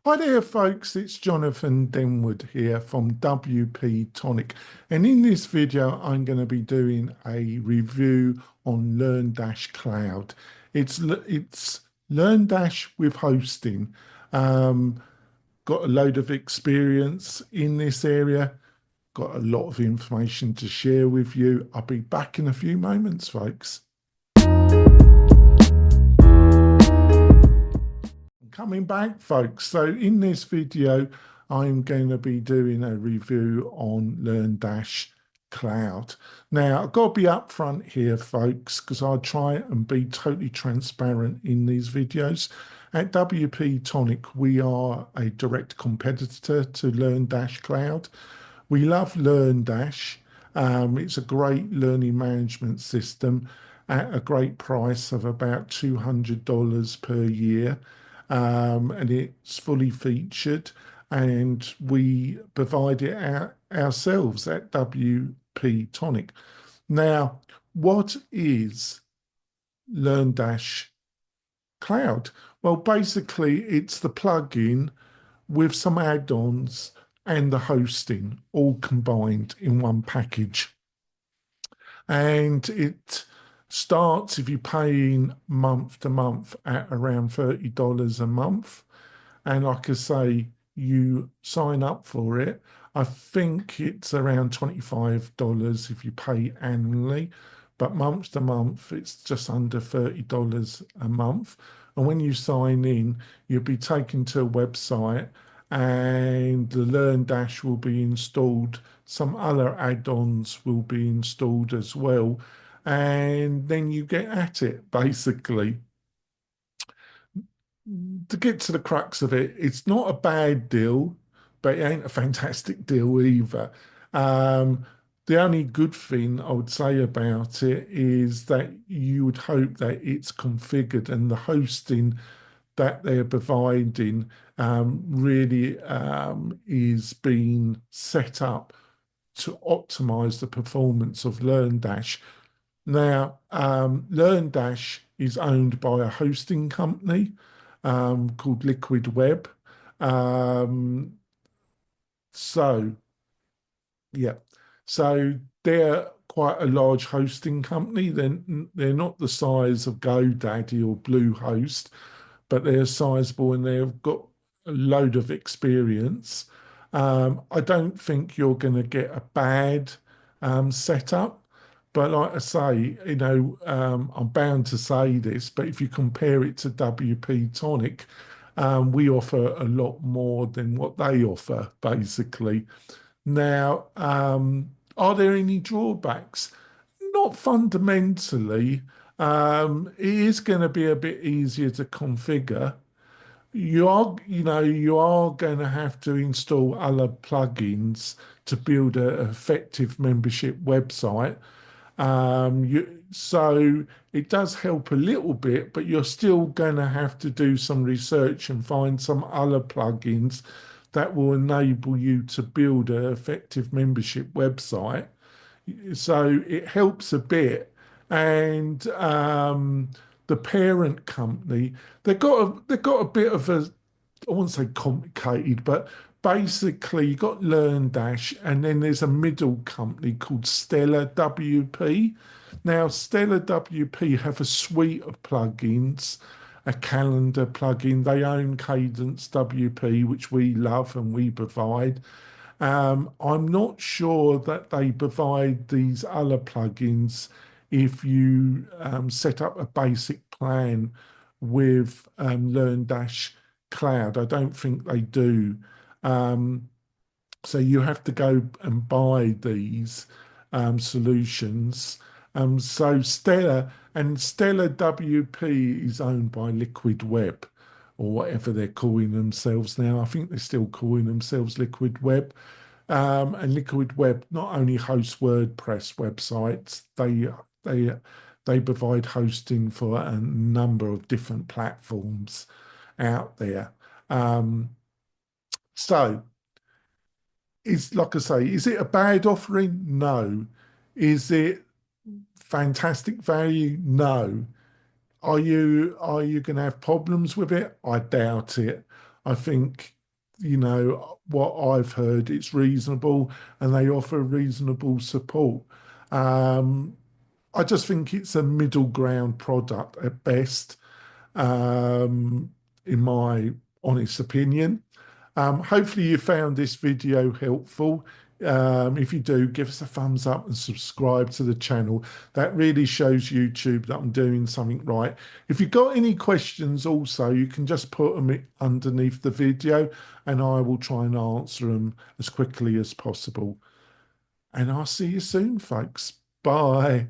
Hi there, folks. It's Jonathan Denwood here from WP-Tonic. And in this video, I'm going to be doing a review on LearnDash Cloud. It's LearnDash with hosting. Um, got a load of experience in this area. Got a lot of information to share with you. I'll be back in a few moments, folks. Coming back, folks. So in this video, I'm going to be doing a review on LearnDash Cloud. Now, I've got to be upfront here, folks, because I try and be totally transparent in these videos. At WP-Tonic, we are a direct competitor to LearnDash Cloud. We love LearnDash. It's a great learning management system at a great price of about $200 per year. And it's fully featured, and we provide it ourselves at WP-Tonic. Now, what is LearnDash Cloud? Well, basically, it's the plugin with some add-ons and the hosting all combined in one package. And it starts if you're paying month to month at around $30 a month. And like I say, you sign up for it. I think it's around $25 if you pay annually, but month to month, it's just under $30 a month. And when you sign in, you'll be taken to a website and the LearnDash will be installed. Some other add-ons will be installed as well. And then you get at it, basically. To get to the crux of it, it's not a bad deal, but it ain't a fantastic deal either. Um, the only good thing I would say about it is that you would hope that it's configured and the hosting that they're providing really is being set up to optimize the performance of LearnDash. Now, LearnDash is owned by a hosting company called Liquid Web. Um, so, yeah, so they're quite a large hosting company. They're not the size of GoDaddy or Bluehost, but they're sizable and they've got a load of experience. I don't think you're going to get a bad setup. But like I say, I'm bound to say this, but if you compare it to WP Tonic, we offer a lot more than what they offer, basically. Now, are there any drawbacks? Not fundamentally. It is going to be a bit easier to configure. You are going to have to install other plugins to build an effective membership website. So it does help a little bit, but you're still going to have to do some research and find some other plugins that will enable you to build an effective membership website. So it helps a bit. And the parent company, they've got a bit of a, I wouldn't say complicated, but basically you got LearnDash and then there's a middle company called Stellar WP. Now, Stellar WP have a suite of plugins, a calendar plugin. They own Cadence WP, which we love and we provide. I'm not sure that they provide these other plugins if you set up a basic plan with LearnDash Cloud. I don't think they do. Um, so you have to go and buy these solutions. So Stellar WP is owned by Liquid Web or whatever they're calling themselves now. I think they're still calling themselves Liquid Web. And Liquid Web not only hosts WordPress websites, they they provide hosting for a number of different platforms out there. Um, so is like I say, is it a bad offering? No. Is it fantastic value? No. Are you going to have problems with it? I doubt it. I think you know, what I've heard, it's reasonable and they offer reasonable support. Um, I just think it's a middle ground product at best, um, in my honest opinion. Hopefully you found this video helpful. If you do, give us a thumbs up and subscribe to the channel. That really shows YouTube that I'm doing something right. If you've got any questions also, you can just put them underneath the video and I will try and answer them as quickly as possible. And I'll see you soon, folks. Bye.